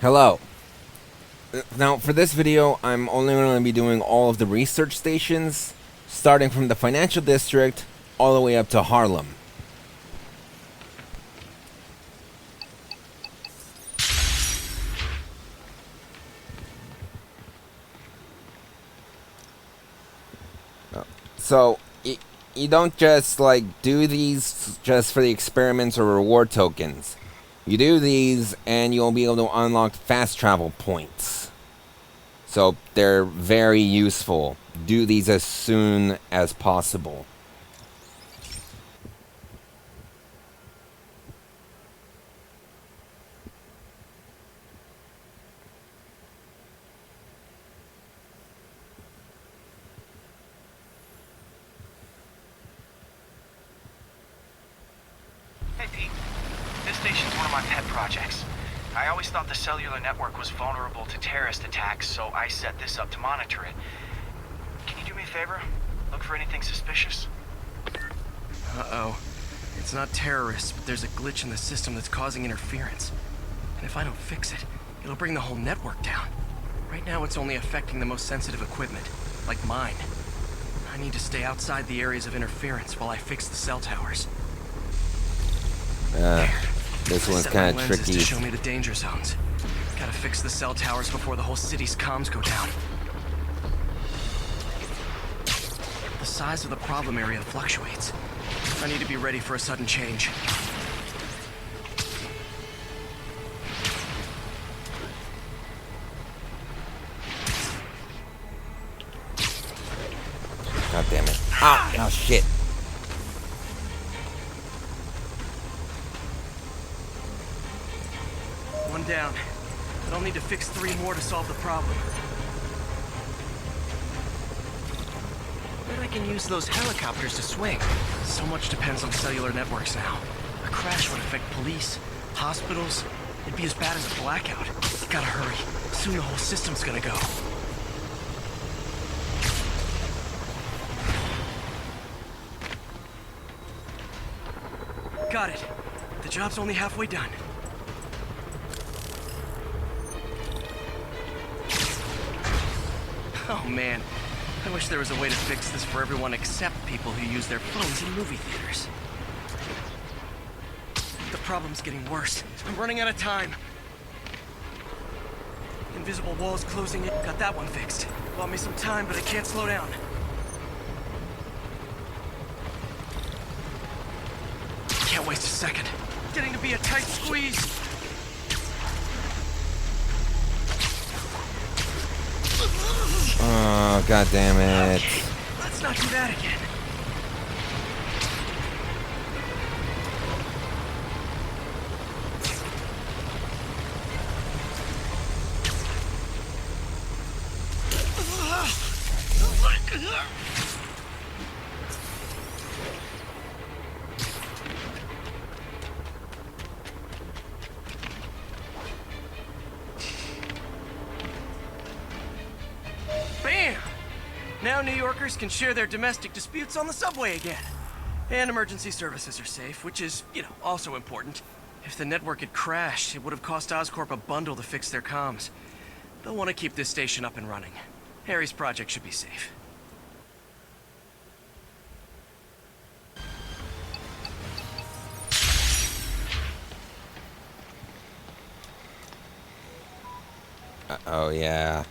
Hello. Now, for this video, I'm only going to be doing all of the research stations, starting from the financial district all the way up to Harlem. So, you don't just, do these just for the experiments or reward tokens. You do these, and you'll be able to unlock fast travel points. So, they're very useful. Do these as soon as possible. Hey Pete, this station's one of my pet projects. I always thought the cellular network was vulnerable to terrorist attacks, so I set this up to monitor it. Can you do me a favor? Look for anything suspicious? Uh-oh. It's not terrorists, but there's a glitch in the system that's causing interference. And if I don't fix it, it'll bring the whole network down. Right now it's only affecting the most sensitive equipment, like mine. I need to stay outside the areas of interference while I fix the cell towers. This one's kind of tricky. To show me the danger zones. Gotta fix the cell towers before the whole city's comms go down. The size of the problem area fluctuates. I need to be ready for a sudden change. God damn it. Oh shit. One down. But I'll need to fix 3 more to solve the problem. Then I can use those helicopters to swing. So much depends on cellular networks now. A crash would affect police, hospitals. It'd be as bad as a blackout. Gotta hurry. Soon the whole system's gonna go. Got it. The job's only halfway done. Oh man, I wish there was a way to fix this for everyone except people who use their phones in movie theaters. The problem's getting worse. I'm running out of time. Invisible walls closing in. Got that one fixed. Bought me some time, but I can't slow down. Can't waste a second. Getting to be a tight squeeze. Oh, god damn it. Okay, let's not do that again. Bam! Now New Yorkers can share their domestic disputes on the subway again. And emergency services are safe, which is, also important. If the network had crashed, it would have cost Oscorp a bundle to fix their comms. They'll want to keep this station up and running. Harry's project should be safe. Oh, yeah.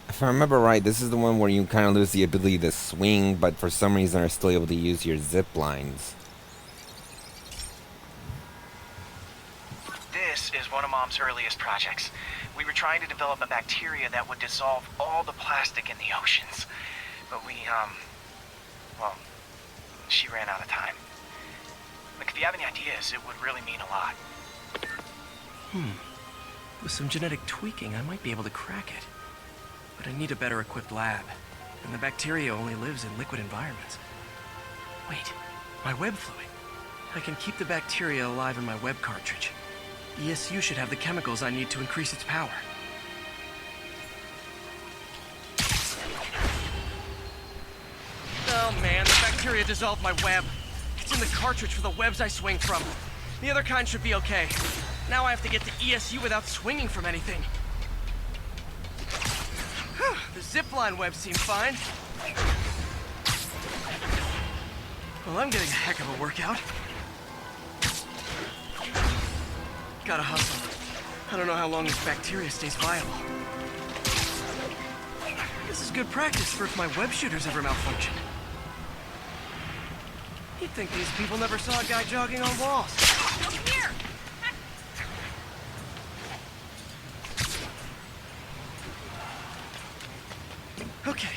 If I remember right, this is the one where you kind of lose the ability to swing, but for some reason are still able to use your zip lines. This is one of Mom's earliest projects. We were trying to develop a bacteria that would dissolve all the plastic in the oceans. But well, she ran out of time. Look, if you have any ideas, it would really mean a lot. With some genetic tweaking, I might be able to crack it. But I need a better equipped lab. And the bacteria only lives in liquid environments. Wait, my web fluid. I can keep the bacteria alive in my web cartridge. ESU should have the chemicals I need to increase its power. Oh man, the bacteria dissolved my web. It's in the cartridge for the webs I swing from. The other kind should be okay. Now I have to get to ESU without swinging from anything. The zipline web seemed fine. Well, I'm getting a heck of a workout. Gotta hustle. I don't know how long this bacteria stays viable. This is good practice for if my web shooters ever malfunction. You'd think these people never saw a guy jogging on walls. Over here! Okay.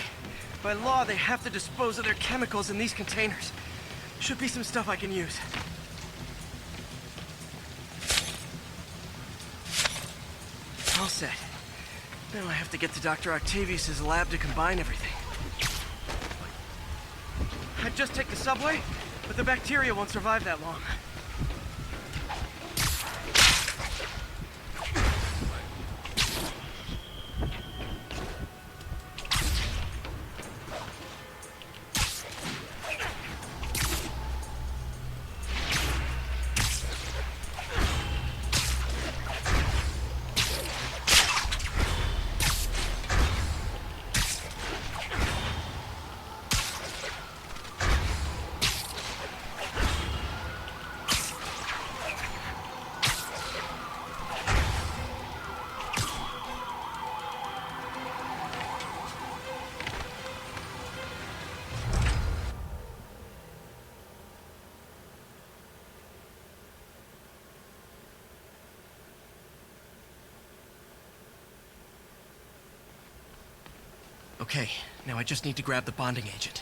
By law, they have to dispose of their chemicals in these containers. Should be some stuff I can use. All set. Now I have to get to Dr. Octavius's lab to combine everything. I'd just take the subway, but the bacteria won't survive that long. Okay, now I just need to grab the bonding agent.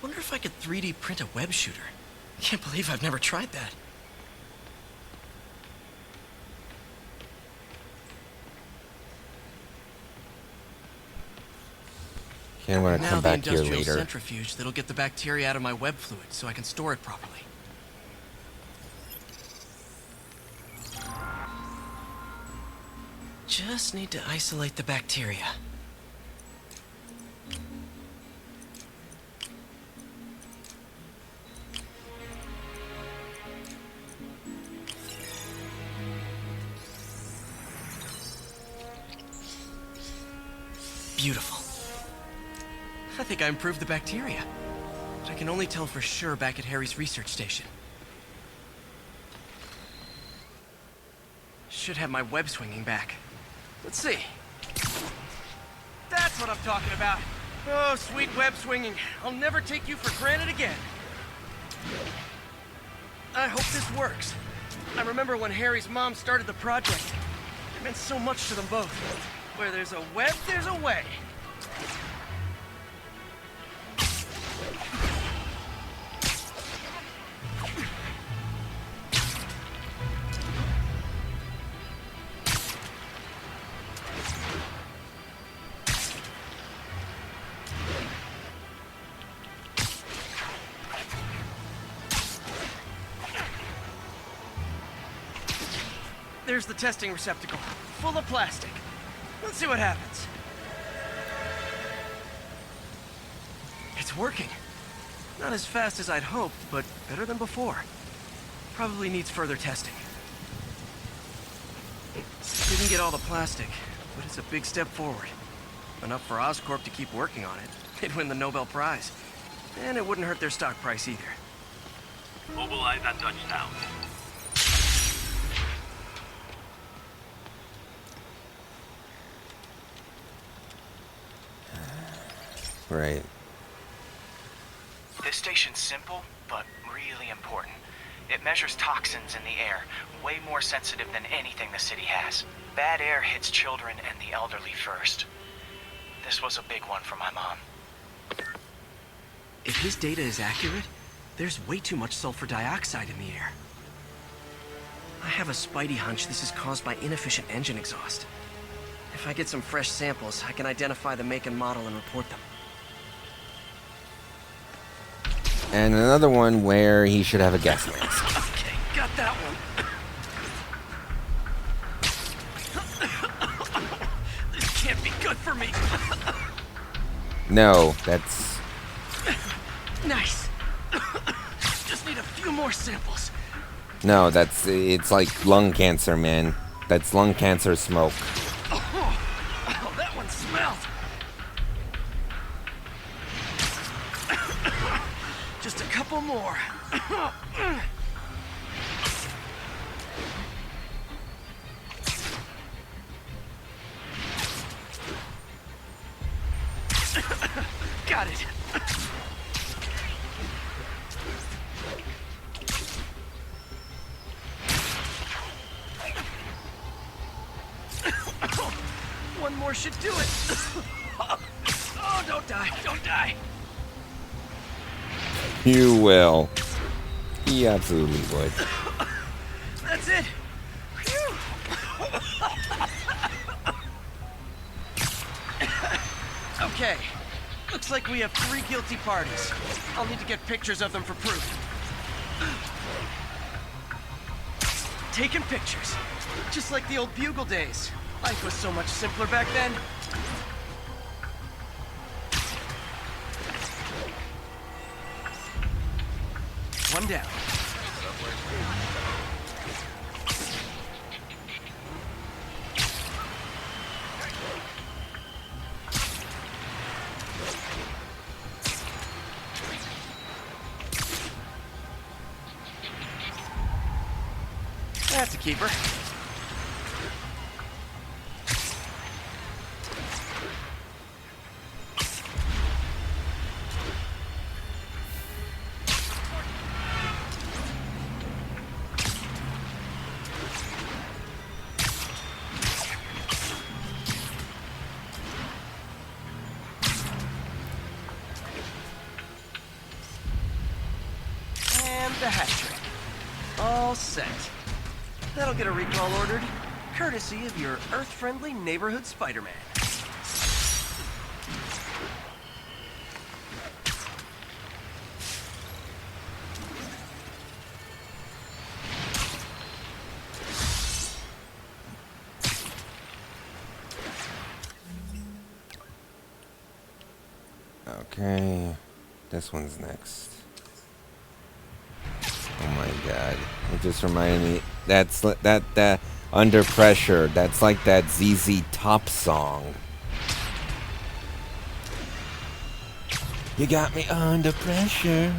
Wonder if I could 3D print a web shooter. I can't believe I've never tried that. Okay, I'm gonna Now come the back here industrial later. centrifuge that'll get the bacteria out of my web fluid so I can store it properly. Just need to isolate the bacteria. Beautiful. I think I improved the bacteria. But I can only tell for sure back at Harry's research station. Should have my web swinging back. Let's see. That's what I'm talking about. Oh, sweet web swinging. I'll never take you for granted again. I hope this works. I remember when Harry's mom started the project. It meant so much to them both. Where there's a web, there's a way. There's the testing receptacle, full of plastic. Let's see what happens. It's working. Not as fast as I'd hoped, but better than before. Probably needs further testing. Didn't get all the plastic, but it's a big step forward. Enough for Oscorp to keep working on it. They'd win the Nobel Prize. And it wouldn't hurt their stock price either. Mobilize at touchdown. Right. This station's simple, but really important. It measures toxins in the air, way more sensitive than anything the city has. Bad air hits children and the elderly first. This was a big one for my mom. If his data is accurate, there's way too much sulfur dioxide in the air. I have a spidey hunch this is caused by inefficient engine exhaust. If I get some fresh samples, I can identify the make and model and report them. And another one where he should have a gas mask. Okay, got that one. This can't be good for me. No, that's... Nice. Just need a few more samples. No, that's... It's like lung cancer, man. That's lung cancer smoke. Oh, that one smelled. Just a couple more. Got it. One more should do it. Oh, don't die, don't die. You will. He absolutely would. That's it. Phew. Okay. Looks like we have 3 guilty parties. I'll need to get pictures of them for proof. Taking pictures. Just like the old Bugle days. Life was so much simpler back then. One down. That's a keeper. And the hat trick. All set. That'll get a recall ordered, courtesy of your Earth-friendly neighborhood Spider-Man. Okay. This one's next. Oh my god. It just reminded me. That's that Under Pressure. That's like that ZZ Top song. You got me under pressure.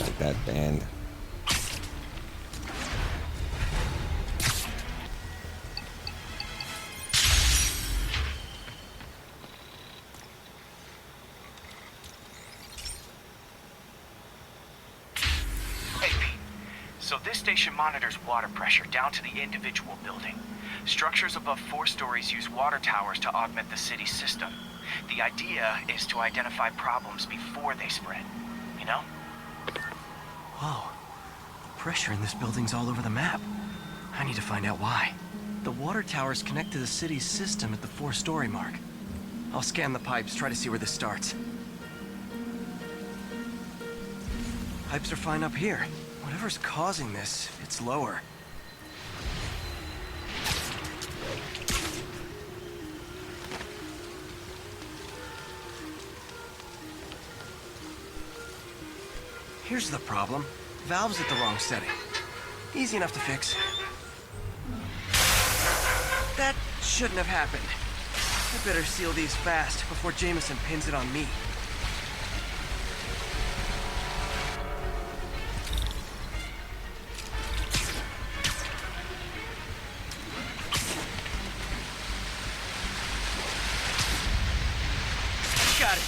Like that band. So this station monitors water pressure down to the individual building. Structures above 4 stories use water towers to augment the city's system. The idea is to identify problems before they spread, you know? Whoa. Pressure in this building's all over the map. I need to find out why. The water towers connect to the city's system at the 4-story mark. I'll scan the pipes, try to see where this starts. Pipes are fine up here. Whatever's causing this, it's lower. Here's the problem. Valve's at the wrong setting. Easy enough to fix. That shouldn't have happened. I better seal these fast before Jameson pins it on me. Got it.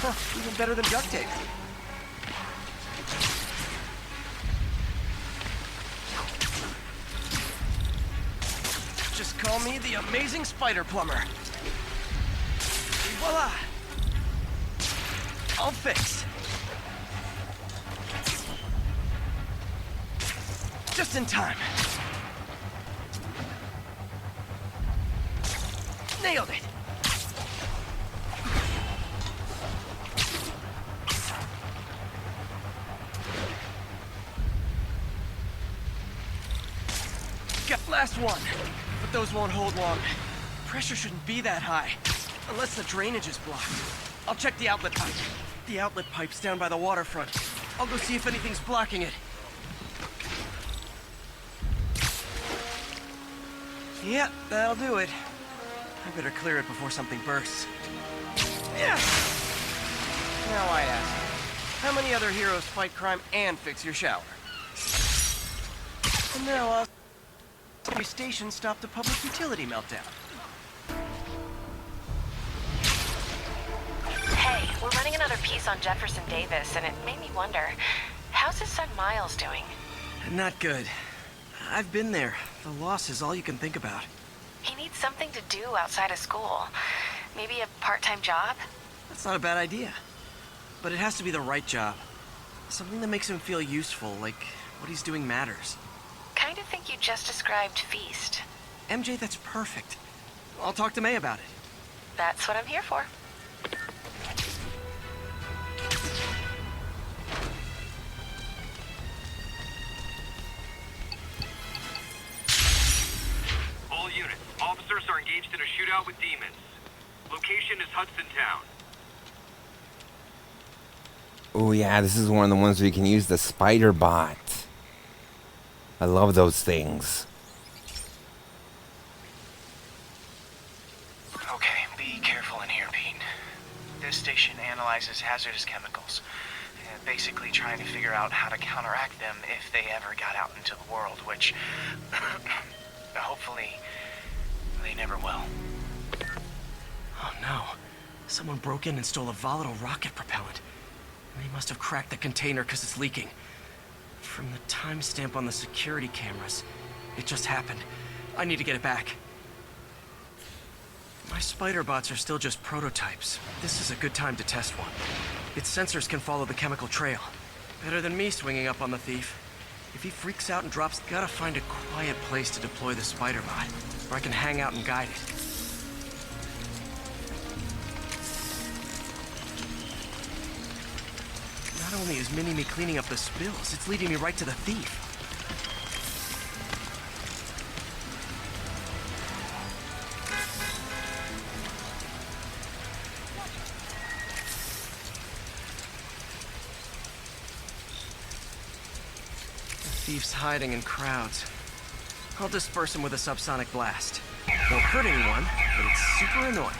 Huh, even better than duct tape. Just call me the amazing spider plumber. Voila! All fixed. Just in time. Nailed it! Got last one, but those won't hold long. Pressure shouldn't be that high, unless the drainage is blocked. I'll check the outlet pipe. The outlet pipe's down by the waterfront. I'll go see if anything's blocking it. Yep, that'll do it. I better clear it before something bursts. Yeah. Now I ask, how many other heroes fight crime and fix your shower? And now every station stopped a public utility meltdown. Hey, we're running another piece on Jefferson Davis, and it made me wonder, how's his son Miles doing? Not good. I've been there. The loss is all you can think about. He needs something to do outside of school. Maybe a part-time job? That's not a bad idea. But it has to be the right job. Something that makes him feel useful, like what he's doing matters. Kind of think you just described Feast. MJ, that's perfect. I'll talk to May about it. That's what I'm here for. All units, officers are engaged in a shootout with demons. Location is Hudson Town. Oh yeah, this is one of the ones where you can use the spider bot. I love those things. Okay, be careful in here, Pete. This station analyzes hazardous chemicals, basically trying to figure out how to counteract them if they ever got out into the world, which hopefully they never will. Oh no. Someone broke in and stole a volatile rocket propellant. They must have cracked the container because it's leaking. From the timestamp on the security cameras, it just happened. I need to get it back. My spider bots are still just prototypes. This is a good time to test one. Its sensors can follow the chemical trail. Better than me swinging up on the thief. If he freaks out and drops, gotta find a quiet place to deploy the spider bot, where I can hang out and guide it. Not only is Mini-Me cleaning up the spills, it's leading me right to the thief. The thief's hiding in crowds. I'll disperse him with a subsonic blast. Won't hurt anyone, but it's super annoying.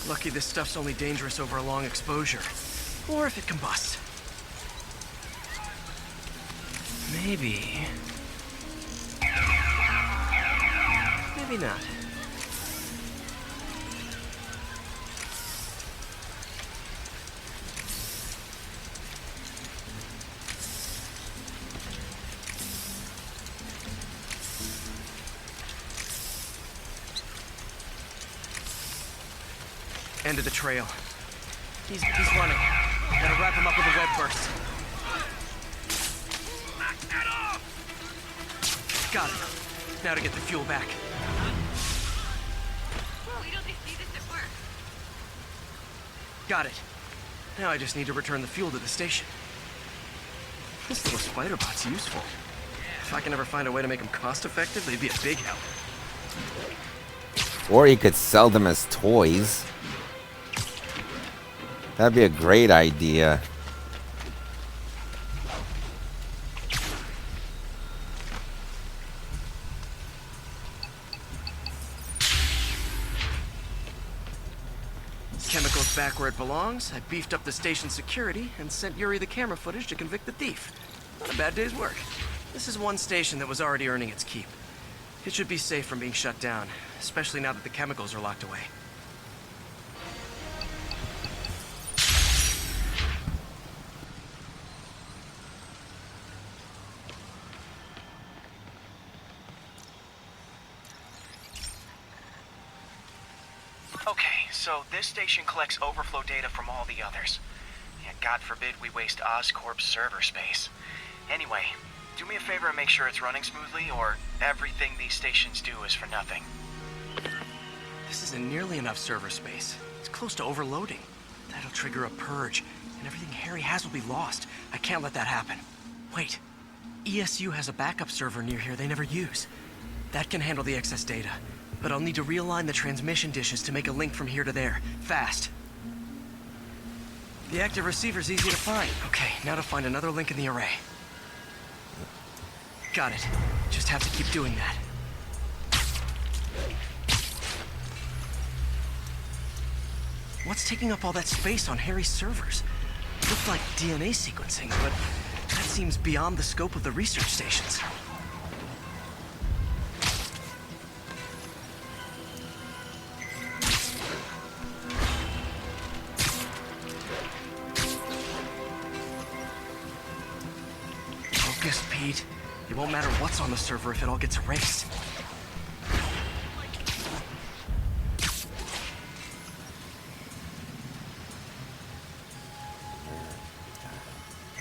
Lucky this stuff's only dangerous over a long exposure. Or if it combusts. Maybe... maybe not. End of the trail. He's running. Gotta wrap him up with a web burst. Got it. Now to get the fuel back. Got it. Now I just need to return the fuel to the station. This little spider bot's useful. If I can ever find a way to make them cost-effective, they'd be a big help. Or you could sell them as toys. That'd be a great idea. Chemicals back where it belongs. I beefed up the station's security and sent Yuri the camera footage to convict the thief. Not a bad day's work. This is one station that was already earning its keep. It should be safe from being shut down, especially now that the chemicals are locked away. Okay, so this station collects overflow data from all the others. Yeah, God forbid we waste Oscorp's server space. Anyway, do me a favor and make sure it's running smoothly, or everything these stations do is for nothing. This isn't nearly enough server space. It's close to overloading. That'll trigger a purge, and everything Harry has will be lost. I can't let that happen. Wait. ESU has a backup server near here they never use. That can handle the excess data, but I'll need to realign the transmission dishes to make a link from here to there, fast. The active receiver's easy to find. Okay, now to find another link in the array. Got it. Just have to keep doing that. What's taking up all that space on Harry's servers? Looks like DNA sequencing, but that seems beyond the scope of the research stations. Focus, Pete. It won't matter what's on the server if it all gets erased.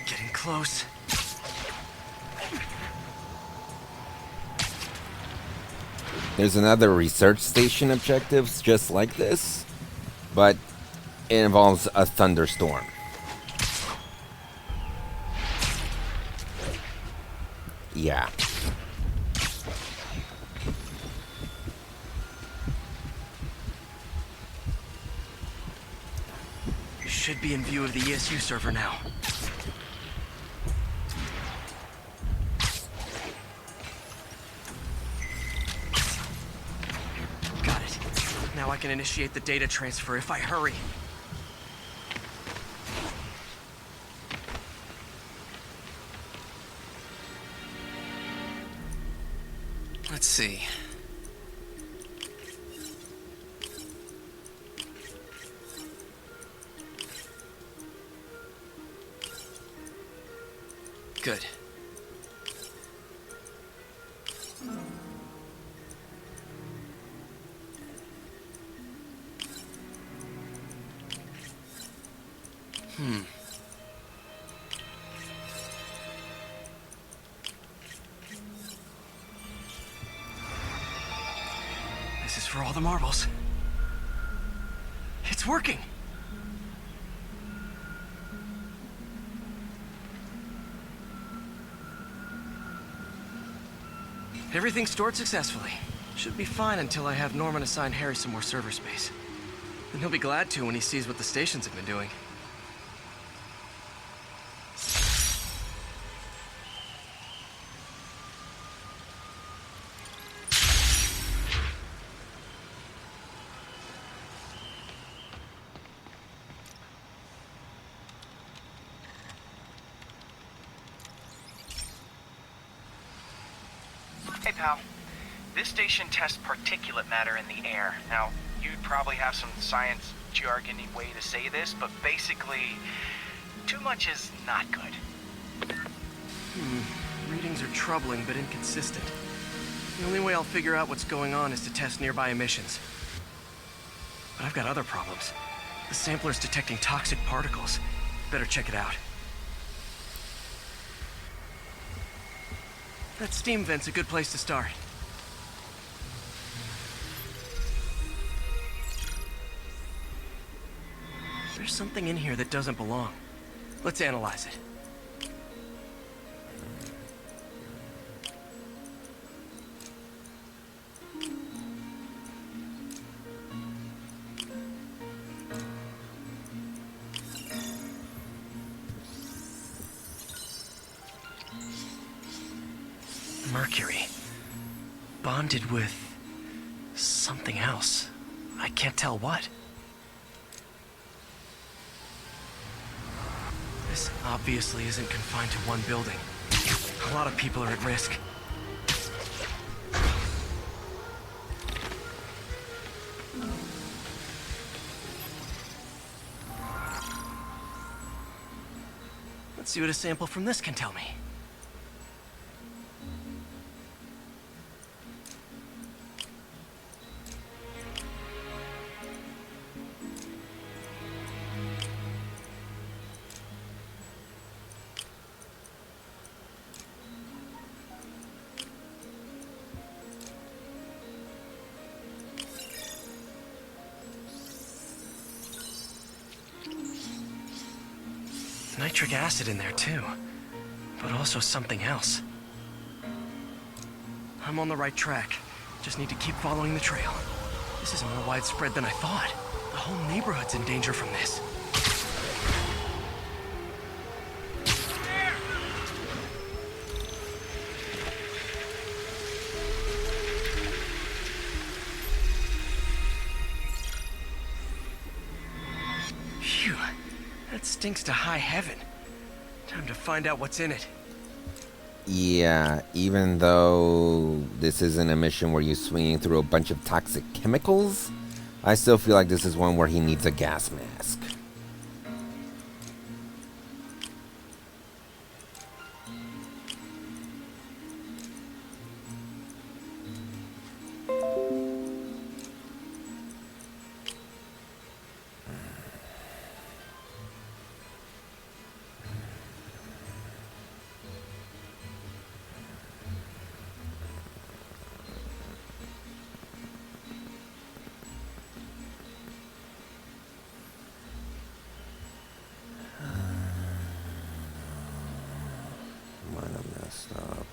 Getting close. There's another research station objectives just like this, but it involves a thunderstorm. Yeah. Should be in view of the ESU server now. Got it. Now I can initiate the data transfer if I hurry. Let's see. Good. This is for all the marbles. It's working! Everything stored successfully. Should be fine until I have Norman assign Harry some more server space. And he'll be glad to when he sees what the stations have been doing. Hey, pal. This station tests particulate matter in the air. Now, you'd probably have some science jargony way to say this, but basically, too much is not good. Readings are troubling but inconsistent. The only way I'll figure out what's going on is to test nearby emissions. But I've got other problems. The sampler's detecting toxic particles. Better check it out. That steam vent's a good place to start. There's something in here that doesn't belong. Let's analyze it. Mercury. Bonded with something else. I can't tell what. This obviously isn't confined to one building. A lot of people are at risk. Let's see what a sample from this can tell me. nitric acid in there too, but also something else. I'm on the right track. Just need to keep following the trail. This is more widespread than I thought. The whole neighborhood's in danger from this. Phew, that stinks to high heaven. Time to find out what's in it. Yeah, even though this isn't a mission where you're swinging through a bunch of toxic chemicals, I still feel like this is one where he needs a gas mask. Stop.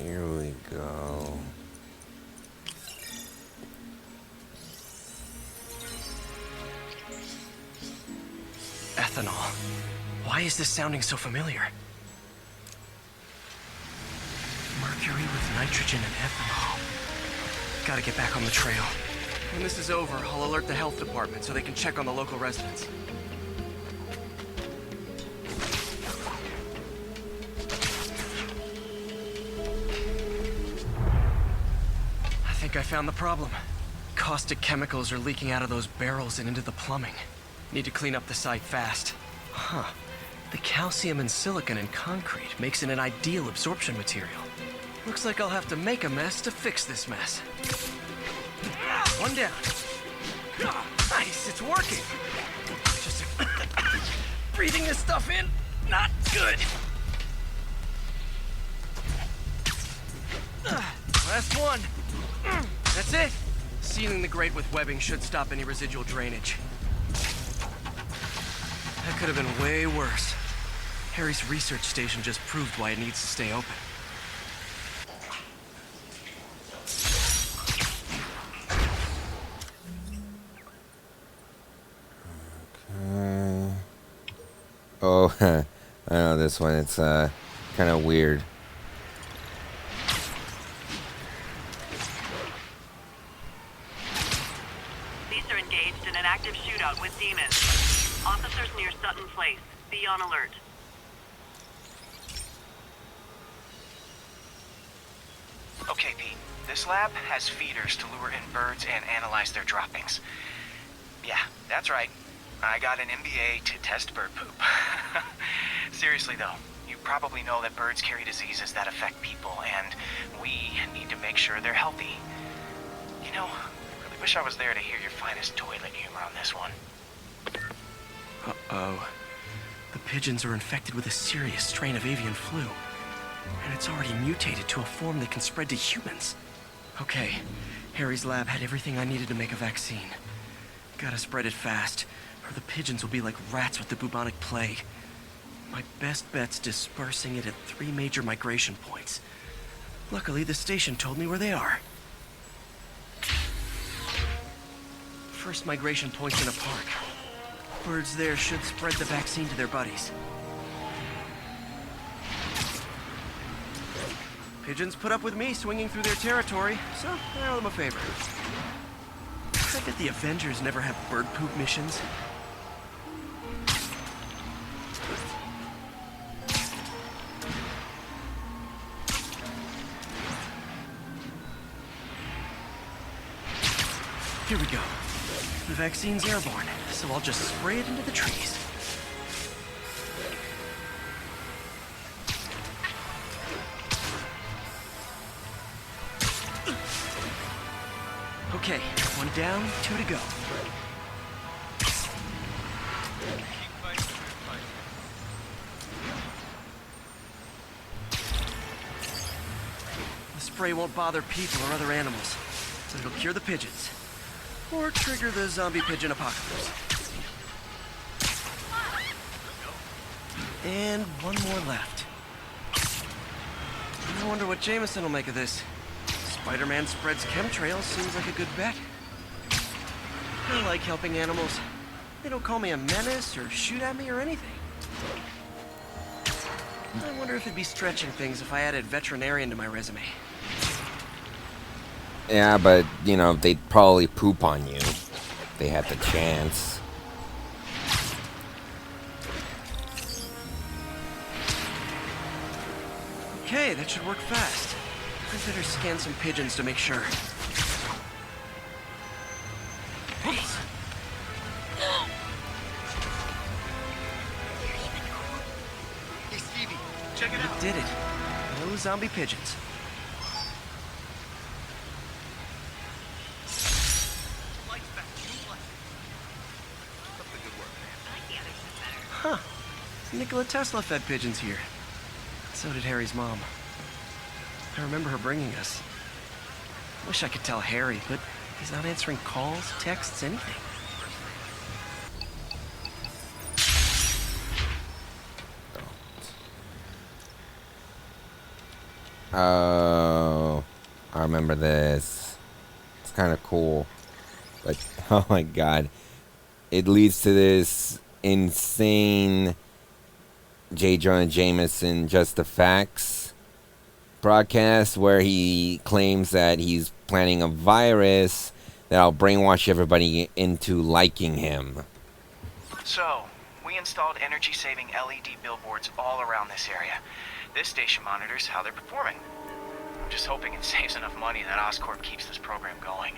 Here we go. Ethanol. Why is this sounding so familiar? Mercury with nitrogen and ethanol. Gotta get back on the trail. When this is over, I'll alert the health department so they can check on the local residents. I think I found the problem. Caustic chemicals are leaking out of those barrels and into the plumbing. Need to clean up the site fast. Huh. The calcium and silicon in concrete makes it an ideal absorption material. Looks like I'll have to make a mess to fix this mess. One down. Nice, it's working. Just breathing this stuff in, not good. Last one. That's it. Sealing the grate with webbing should stop any residual drainage. That could have been way worse. Harry's research station just proved why it needs to stay open. Okay. Oh, I know this one. It's kind of weird. Police are engaged in an active shootout with demons. Officers near Sutton Place. Be on alert. Okay, Pete. This lab has feeders to lure in birds and analyze their droppings. Yeah, that's right. I got an MBA to test bird poop. Seriously though, you probably know that birds carry diseases that affect people, and we need to make sure they're healthy. You know, I really wish I was there to hear your finest toilet humor on this one. Uh-oh. The pigeons are infected with a serious strain of avian flu. And it's already mutated to a form that can spread to humans. Okay, Harry's lab had everything I needed to make a vaccine. Gotta spread it fast, or the pigeons will be like rats with the bubonic plague. My best bet's dispersing it at 3 major migration points. Luckily, the station told me where they are. First migration point's in a park. Birds there should spread the vaccine to their buddies. Pigeons put up with me swinging through their territory, so I owe them a favor. I bet the Avengers never have bird poop missions. Here we go. The vaccine's airborne, so I'll just spray it into the trees. Okay, 1 down, 2 to go. The spray won't bother people or other animals, so it'll cure the pigeons. Or trigger the zombie pigeon apocalypse. And 1 more left. I wonder what Jameson will make of this. Spider-Man spreads chemtrails seems like a good bet. I like helping animals. They don't call me a menace or shoot at me or anything. I wonder if it'd be stretching things if I added veterinarian to my resume. Yeah, but, you know, they'd probably poop on you. If they had the chance. Okay, that should work fast. I better scan some pigeons to make sure. Oops. Hey, Stevie, check it I out. did it. No zombie pigeons. Lights back. New light. Up the good work, man. Huh. Nikola Tesla fed pigeons here. So did Harry's mom. I remember her bringing us. Wish I could tell Harry, but he's not answering calls, texts, anything. Oh, I remember this. It's kind of cool. But, oh my god. It leads to this insane J. Jonah Jameson Just the Facts broadcast where he claims that he's planning a virus that'll brainwash everybody into liking him. So, we installed energy-saving LED billboards all around this area. This station monitors how they're performing. I'm just hoping it saves enough money that Oscorp keeps this program going.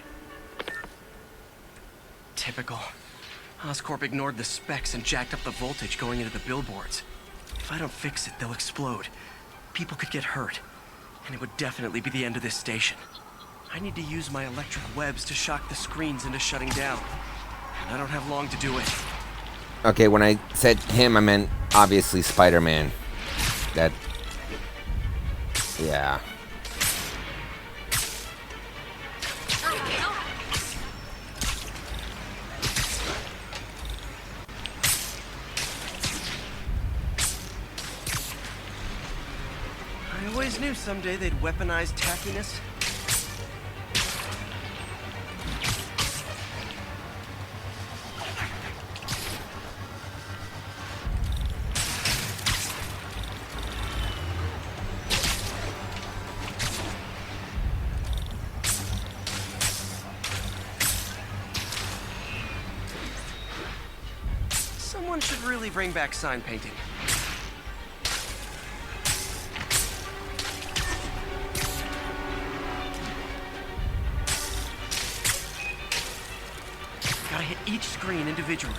Typical. Oscorp ignored the specs and jacked up the voltage going into the billboards. If I don't fix it, they'll explode. People could get hurt. And it would definitely be the end of this station. I need to use my electric webs to shock the screens into shutting down. And I don't have long to do it. Okay, when I said him, I meant obviously Spider-Man. That... yeah. I always knew someday they'd weaponize tackiness. Someone should really bring back sign painting. Gotta hit each screen individually.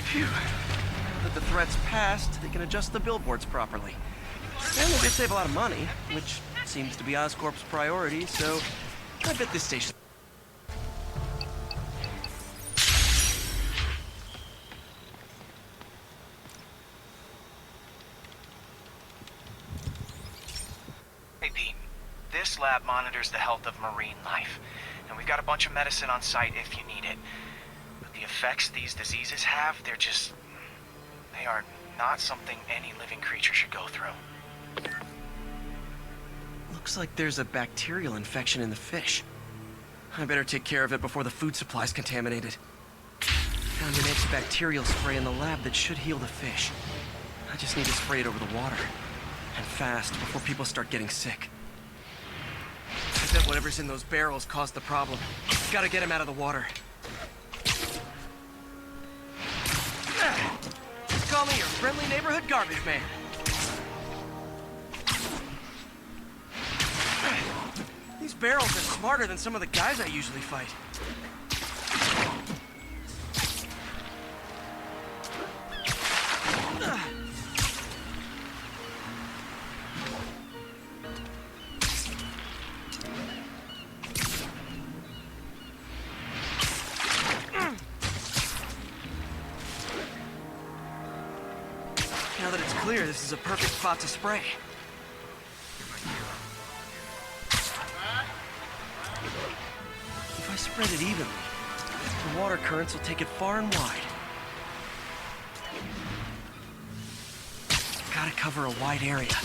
Phew. Now that the threat's passed, they can adjust the billboards properly. And they save a lot of money, which seems to be Oscorp's priority, so I bet this station... Hey, Pete. This lab monitors the health of marine life, and we've got a bunch of medicine on site if you need it. But the effects these diseases have, they are not something any living creature should go through. Looks like there's a bacterial infection in the fish. I better take care of it before the food supply's contaminated. Found an antibacterial spray in the lab that should heal the fish. I just need to spray it over the water. And fast, before people start getting sick. I bet whatever's in those barrels caused the problem. Gotta get him out of the water. Just call me your friendly neighborhood garbage man. These barrels are smarter than some of the guys I usually fight. Now that it's clear, this is a perfect spot to spray. If I spread it evenly, the water currents will take it far and wide. Gotta cover a wide area.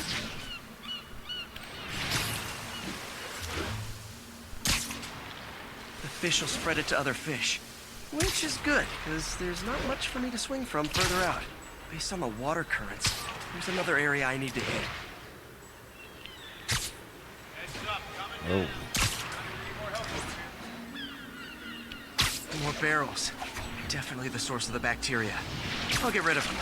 The fish will spread it to other fish, which is good, because there's not much for me to swing from further out. Based on the water currents, there's another area I need to hit. Oh. More barrels. Definitely the source of the bacteria. I'll get rid of them.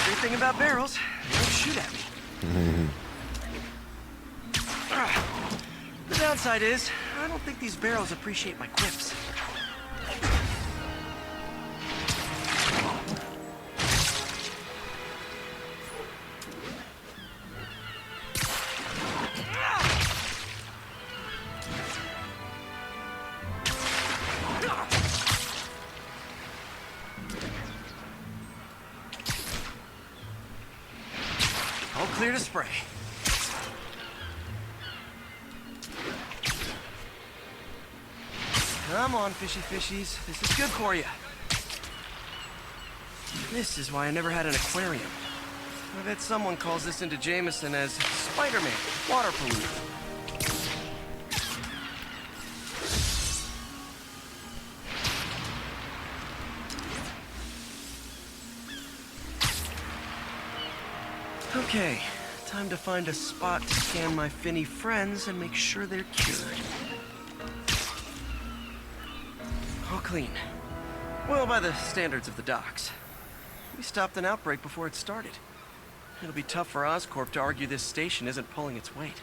Great thing about barrels, they don't shoot at me. The downside is, I don't think these barrels appreciate my quips. All clear to spray. Come on, fishy fishies. This is good for you. This is why I never had an aquarium. I bet someone calls this into Jameson as Spider-Man, water pollution. Okay, time to find a spot to scan my finny friends and make sure they're cured. All clean. Well, by the standards of the docks. We stopped an outbreak before it started. It'll be tough for Oscorp to argue this station isn't pulling its weight.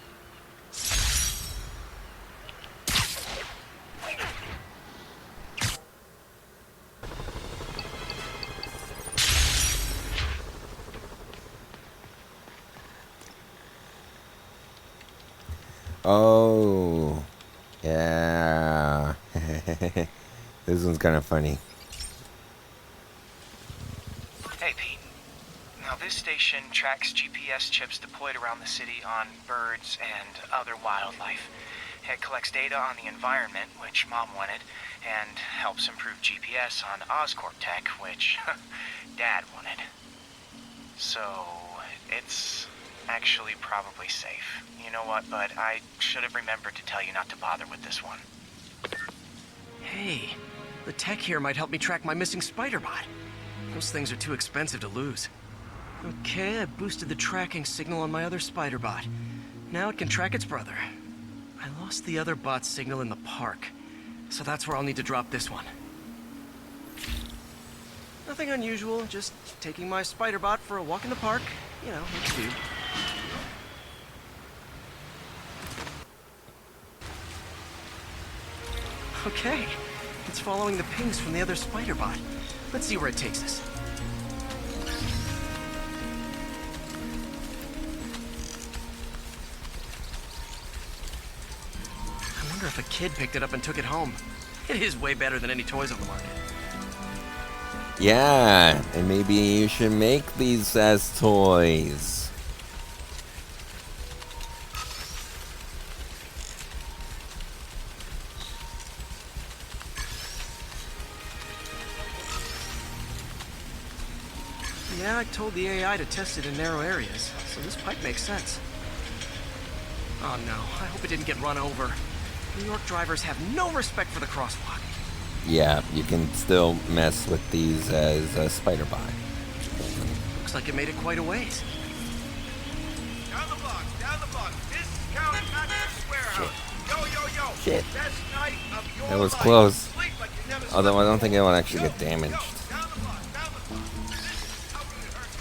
Oh. Yeah. This one's kind of funny. Hey, Pete. Now, this station tracks GPS chips deployed around the city on birds and other wildlife. It collects data on the environment, which Mom wanted, and helps improve GPS on Oscorp tech, which Dad wanted. So, it's actually probably safe. You know what, bud? I should have remembered to tell you not to bother with this one. Hey, the tech here might help me track my missing spider bot. Those things are too expensive to lose. Okay, I boosted the tracking signal on my other spider bot. Now it can track its brother. I lost the other bot's signal in the park, so that's where I'll need to drop this one. Nothing unusual, just taking my spider bot for a walk in the park. You know, what you do. Okay, it's following the pings from the other spider bot. Let's see where it takes us. I wonder if a kid picked it up and took it home. It is way better than any toys on the market. Yeah, and maybe you should make these as toys. Yeah, I told the AI to test it in narrow areas, so this pipe makes sense. Oh no, I hope it didn't get run over. New York drivers have no respect for the crosswalk. Yeah, you can still mess with these as a spider bot. Looks like it made it quite a ways. Down the block. Discount Mattress Warehouse. Yo. Shit. Best night of your That was life. close. Sleep like you never Although I slept don't think before. it will actually get Yo, damaged. down the block. This is how good it hurts.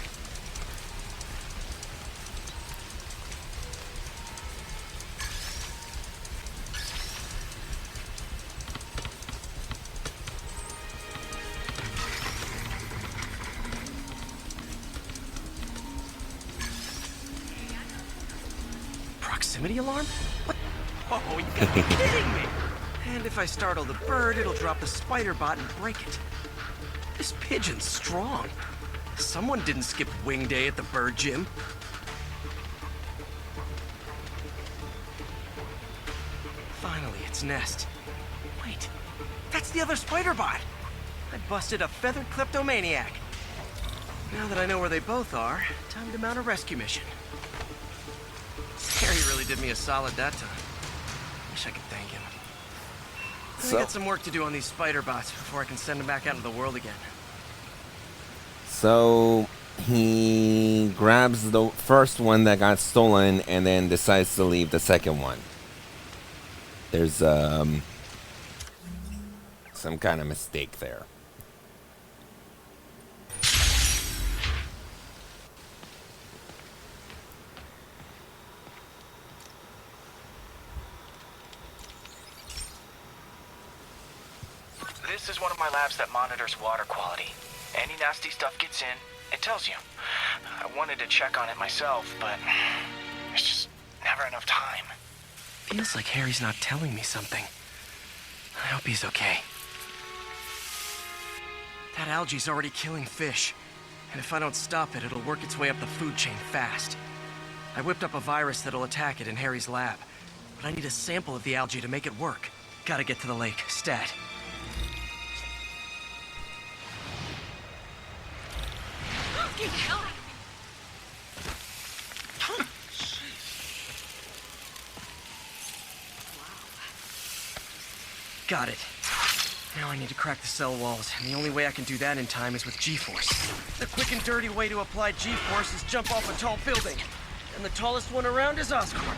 Proximity alarm? What? Oh, you gotta be kidding me! And if I startle the bird, it'll drop the spider bot and break it. This pigeon's strong. Someone didn't skip wing day at the bird gym. Finally, its nest. Wait, that's the other spider bot. I busted a feathered kleptomaniac. Now that I know where they both are, time to mount a rescue mission. Harry really did me a solid that time. Wish I could thank him. I got some work to do on these spider bots before I can send them back out into the world again. So he grabs the first one that got stolen and then decides to leave the second one. There's some kind of mistake there. This is one of my labs that monitors water quality. Any nasty stuff gets in, it tells you. I wanted to check on it myself, but there's just never enough time. Feels like Harry's not telling me something. I hope he's okay. That algae's already killing fish. And if I don't stop it, it'll work its way up the food chain fast. I whipped up a virus that'll attack it in Harry's lab. But I need a sample of the algae to make it work. Gotta get to the lake, stat. Got it. Now I need to crack the cell walls, and the only way I can do that in time is with G-Force. The quick and dirty way to apply G-Force is jump off a tall building. And the tallest one around is Oscorp.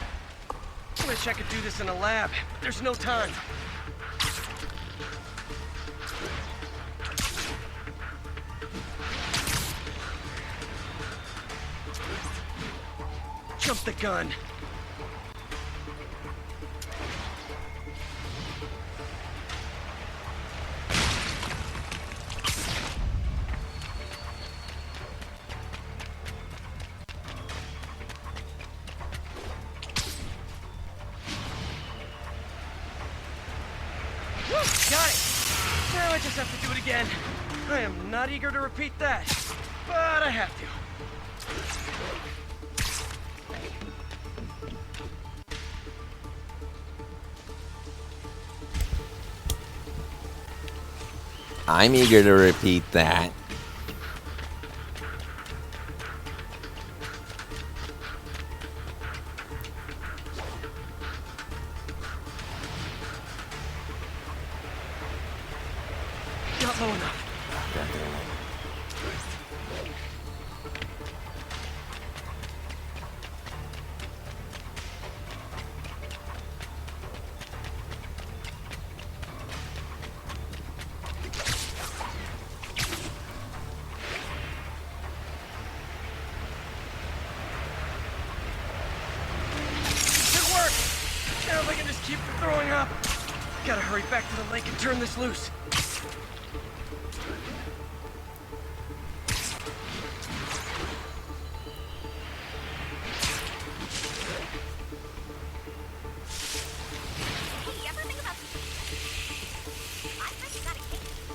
I wish I could do this in a lab, but there's no time. Jump the gun. Got it! Now I just have to do it again. I am not eager to repeat that, but I have to. I'm eager to repeat that. Not low enough. Good work! Now if I can just keep from throwing up. Gotta hurry back to the lake and turn this loose.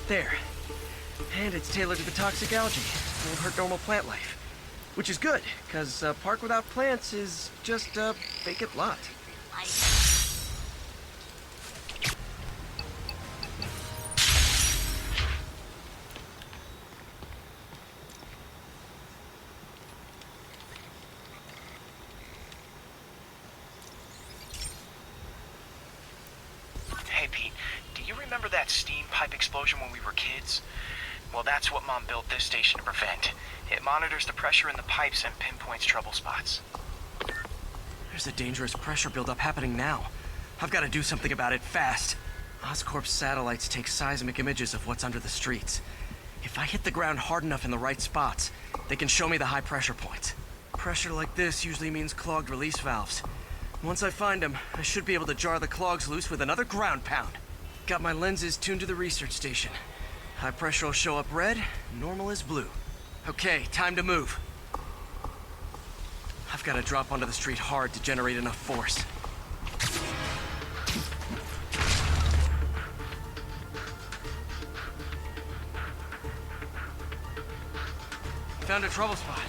There. And it's tailored to the toxic algae. Won't hurt normal plant life. Which is good, because a park without plants is just a vacant lot. that steam pipe explosion when we were kids? Well, that's what Mom built this station to prevent. It monitors the pressure in the pipes and pinpoints trouble spots. There's a dangerous pressure buildup happening now. I've got to do something about it fast. Oscorp's satellites take seismic images of what's under the streets. If I hit the ground hard enough in the right spots, they can show me the high pressure points. Pressure like this usually means clogged release valves. Once I find them, I should be able to jar the clogs loose with another ground pound. Got my lenses tuned to the research station. High pressure will show up red, normal is blue. Okay, time to move. I've got to drop onto the street hard to generate enough force. Found a trouble spot.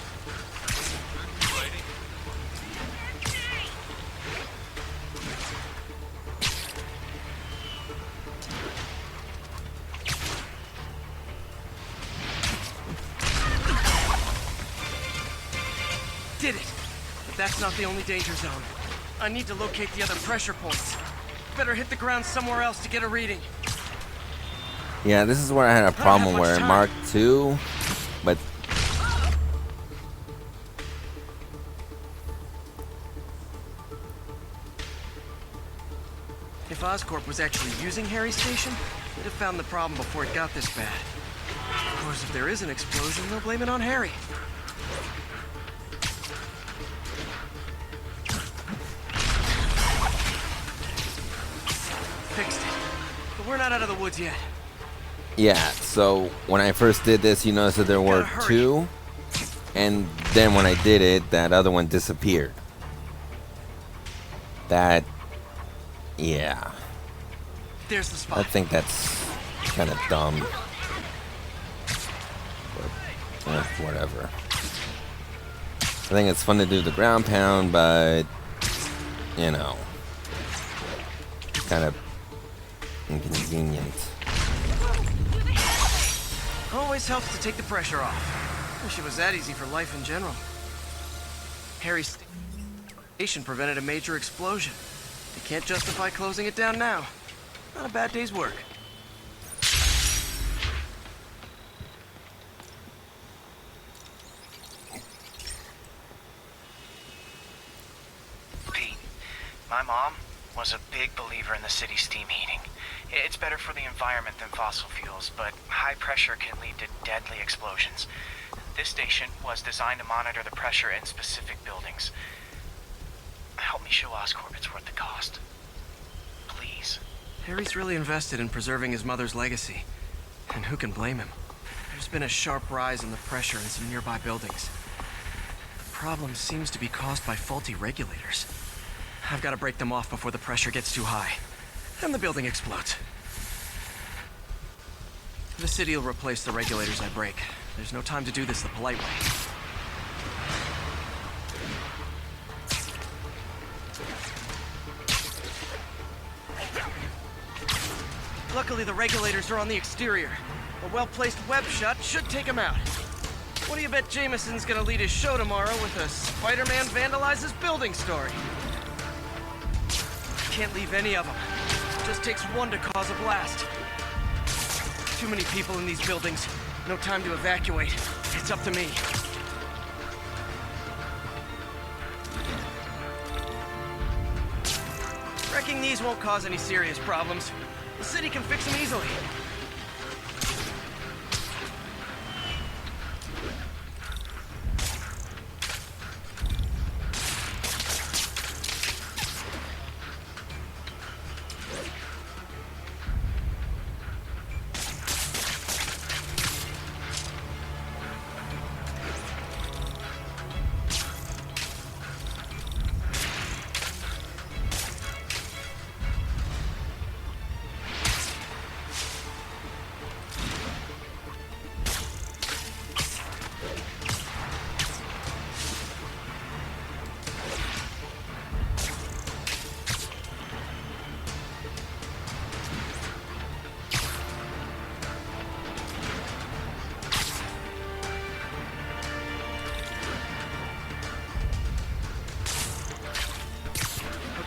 Did it! But that's not the only danger zone. I need to locate the other pressure points. Better hit the ground somewhere else to get a reading. Yeah, this is where I had a problem where Mark II, but If Oscorp was actually using Harry's station, they'd have found the problem before it got this bad. Of course, if there is an explosion, they'll blame it on Harry. Fixed it. But we're not out of the woods yet. yeah, so when I first did this, you notice that there were hurry. two, and then when I did it, that other one disappeared. That, yeah, There's the I spot. think that's kind of dumb. But, whatever. I think it's fun to do the ground pound, but, you know, kind of inconvenient. Always helps to take the pressure off. Wish it was that easy for life in general. Harry's station prevented a major explosion. They can't justify closing it down now. Not a bad day's work. Pete, my mom was a big believer in the city's steam heating. It's better for the environment than fossil fuels, but high pressure can lead to deadly explosions. This station was designed to monitor the pressure in specific buildings. Help me show Oscorp it's worth the cost. Please. Harry's really invested in preserving his mother's legacy. And who can blame him? There's been a sharp rise in the pressure in some nearby buildings. The problem seems to be caused by faulty regulators. I've got to break them off before the pressure gets too high. And the building explodes. The city will replace the regulators I break. There's no time to do this the polite way. Luckily, the regulators are on the exterior. A well-placed web shot should take them out. What do you bet Jameson's gonna lead his show tomorrow with a Spider-Man vandalizes building story? Can't leave any of them. Just takes one to cause a blast. Too many people in these buildings. No time to evacuate. It's up to me. Wrecking these won't cause any serious problems. The city can fix them easily.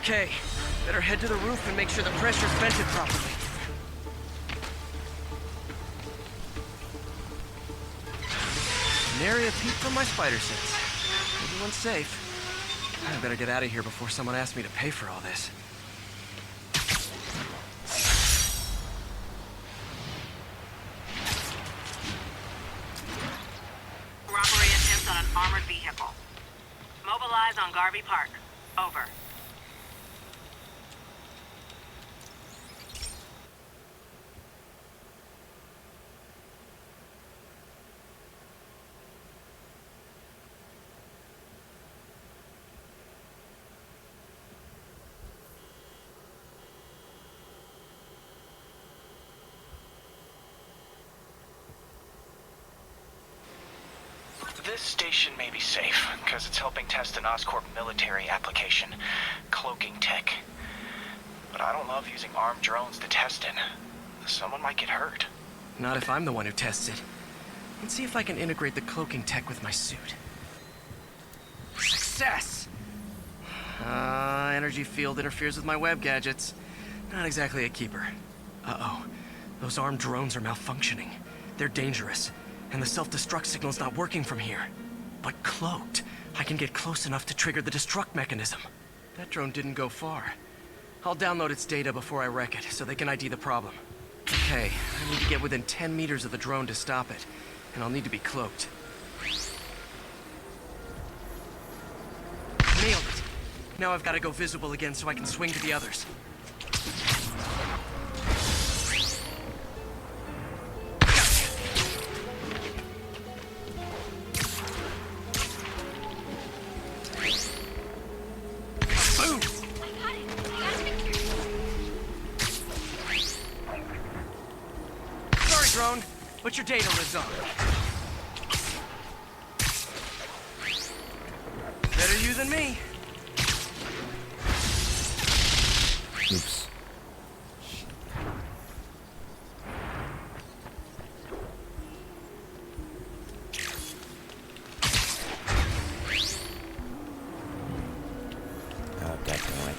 Okay, better head to the roof and make sure the pressure's vented properly. Nary a peep from my spider sense. Everyone's safe. I better get out of here before someone asks me to pay for all this. Robbery attempt on an armored vehicle. Mobilize on Garvey Park. Over. This station may be safe, because it's helping test an Oscorp military application, cloaking tech. But I don't love using armed drones to test it. Someone might get hurt. Not if I'm the one who tests it. Let's see if I can integrate the cloaking tech with my suit. Success! Energy field interferes with my web gadgets. Not exactly a keeper. Uh-oh. Those armed drones are malfunctioning. They're dangerous. And the self-destruct signal's not working from here. But cloaked, I can get close enough to trigger the destruct mechanism. That drone didn't go far. I'll download its data before I wreck it, so they can ID the problem. Okay, I need to get within 10 meters of the drone to stop it. And I'll need to be cloaked. Nailed it! Now I've got to go visible again so I can swing to the others. Drone, but your data lives on. Better you than me. Oops. Oh, definitely.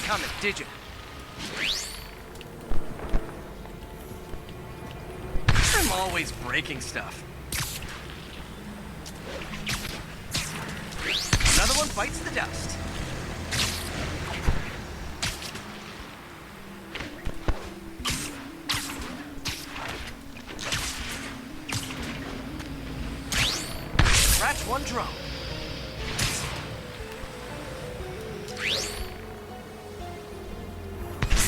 Coming, did you? I'm always breaking stuff. Another one bites the dust. Scratch one drone.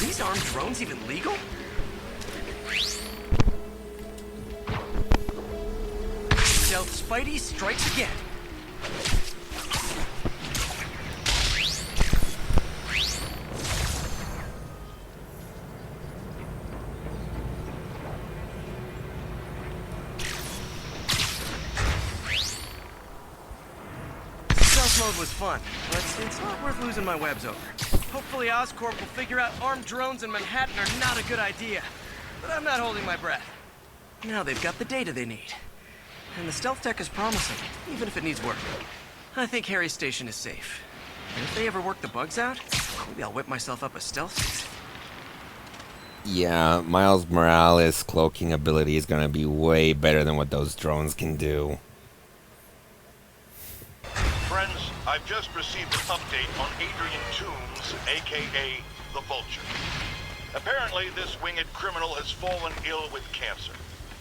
These armed drones even legal? Stealth Spidey strikes again. Stealth mode was fun, but it's not worth losing my webs over. Hopefully Oscorp will figure out armed drones in Manhattan are not a good idea. But I'm not holding my breath. Now they've got the data they need. And the stealth tech is promising, even if it needs work. I think Harry's station is safe. And if they ever work the bugs out, maybe I'll whip myself up a stealth suit. Yeah, Miles Morales' cloaking ability is gonna be way better than what those drones can do. Friends, I've just received an update on Adrian Toombs, aka the Vulture. Apparently, this winged criminal has fallen ill with cancer,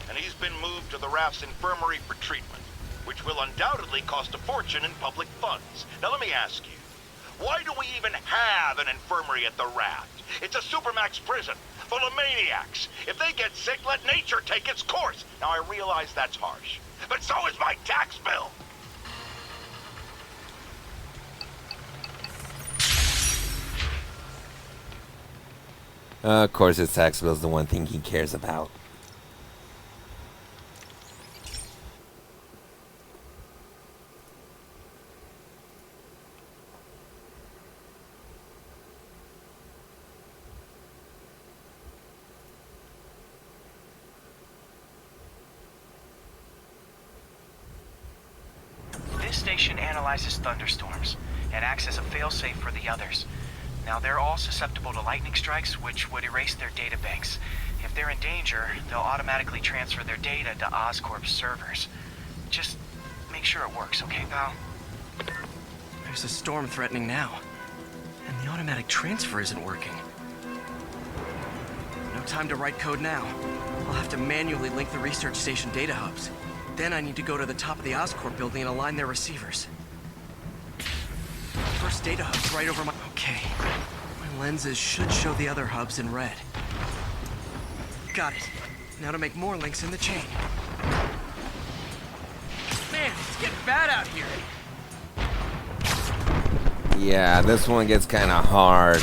and he's been moved to the RAF's infirmary for treatment, which will undoubtedly cost a fortune in public funds. Now let me ask you, why do we even have an infirmary at the RAF? It's a supermax prison, full of maniacs. If they get sick, let nature take its course. Now I realize that's harsh, but so is my tax bill. Of course, his tax bill is the one thing he cares about. This station analyzes thunderstorms and acts as a failsafe for the others. Now, they're all susceptible to lightning strikes, which would erase their databanks. If they're in danger, they'll automatically transfer their data to Oscorp's servers. Just make sure it works, okay, pal? There's a storm threatening now, and the automatic transfer isn't working. No time to write code now. I'll have to manually link the research station data hubs. Then I need to go to the top of the Oscorp building and align their receivers. First data hub's right over my... Okay. My lenses should show the other hubs in red. Got it. Now to make more links in the chain. Man, it's getting bad out here. Yeah, this one gets kind of hard.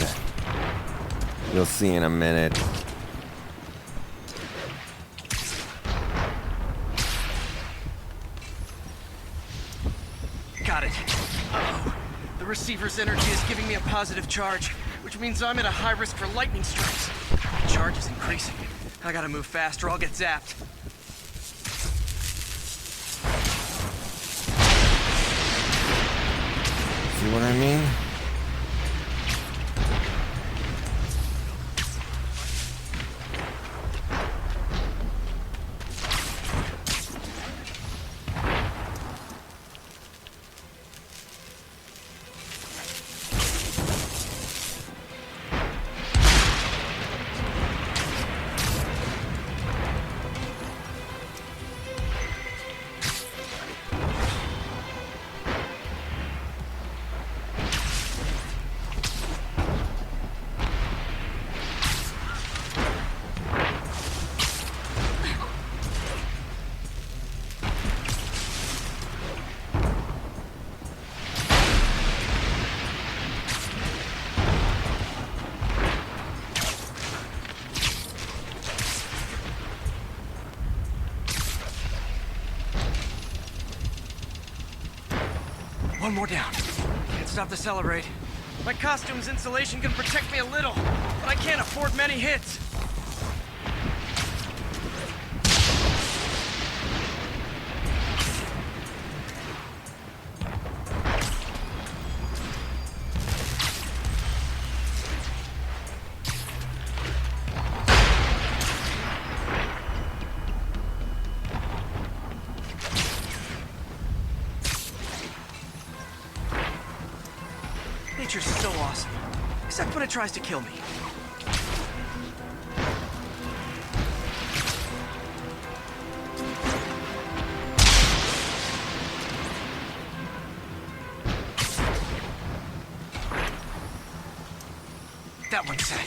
You'll see in a minute. Got it. Uh-oh. The receiver's energy is giving me a positive charge, which means I'm at a high risk for lightning strikes. The charge is increasing. I gotta move fast or I'll get zapped. See what I mean? One more down. Can't stop to celebrate. My costume's insulation can protect me a little, but I can't afford many hits. Nature's so awesome, except when it tries to kill me. That one's set.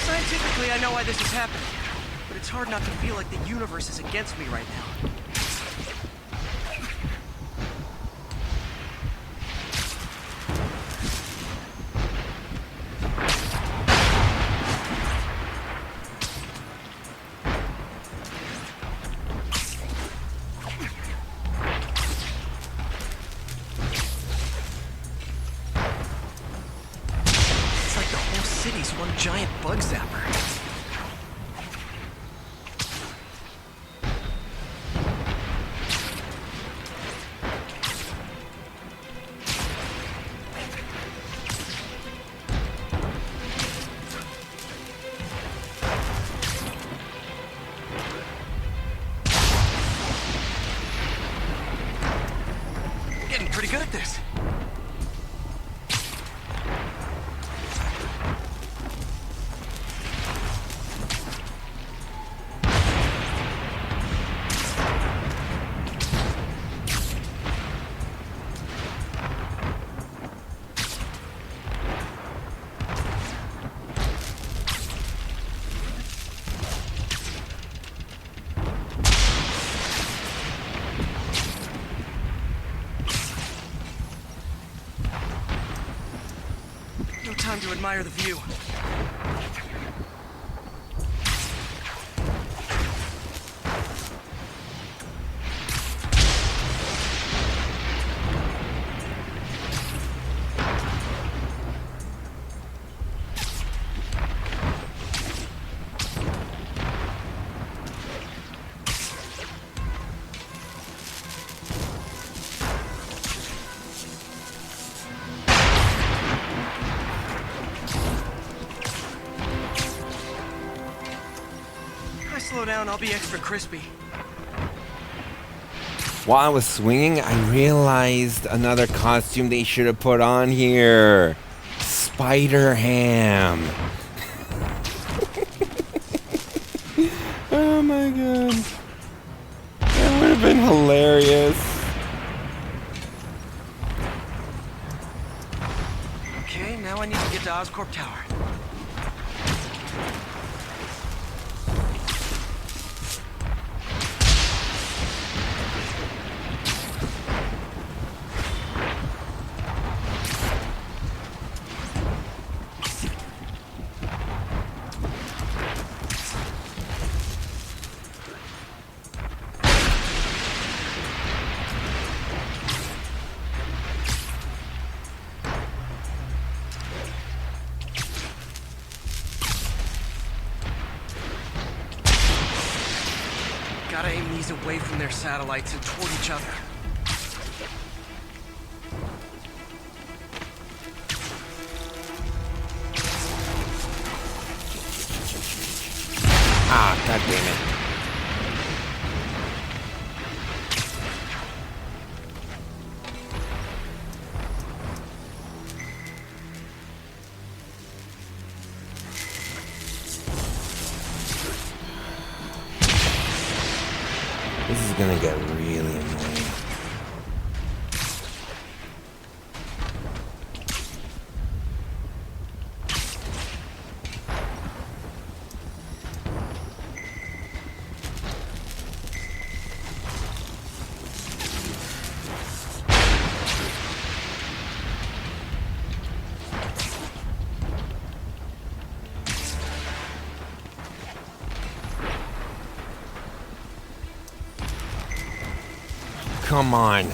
Scientifically, I know why this is happening, but it's hard not to feel like the universe is against me right now. It's like the whole city's one giant bug zapper. Getting pretty good at this. No time to admire the view. slow down, I'll be extra crispy. While I was swinging, I realized another costume they should have put on here. Spider-Ham. Oh my god. That would have been hilarious. Okay, now I need to get to Oscorp Tower. Gotta aim these away from their satellites and toward each other. Ah, god damn it. This is gonna get really annoying. Come on.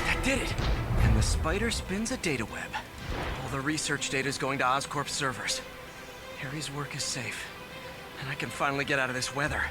That did it! And the spider spins a data web. All the research data is going to Oscorp's servers. Harry's work is safe. And I can finally get out of this weather.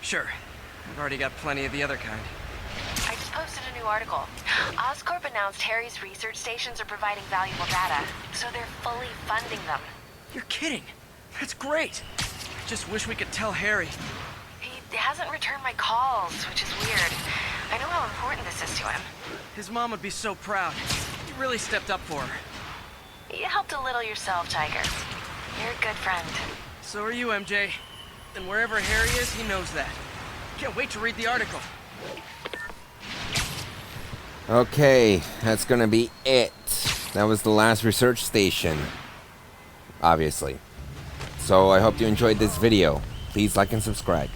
Sure. I've already got plenty of the other kind. I just posted a new article. Oscorp announced Harry's research stations are providing valuable data, so they're fully funding them. You're kidding. That's great. I just wish we could tell Harry. He hasn't returned my calls, which is weird. I know how important this is to him. His mom would be so proud. You really stepped up for her. You helped a little yourself, Tiger. You're a good friend. So are you, MJ. And wherever Harry is, he knows that. Can't wait to read the article. Okay, that's gonna be it. That was the last research station. Obviously. So I hope you enjoyed this video. Please like and subscribe.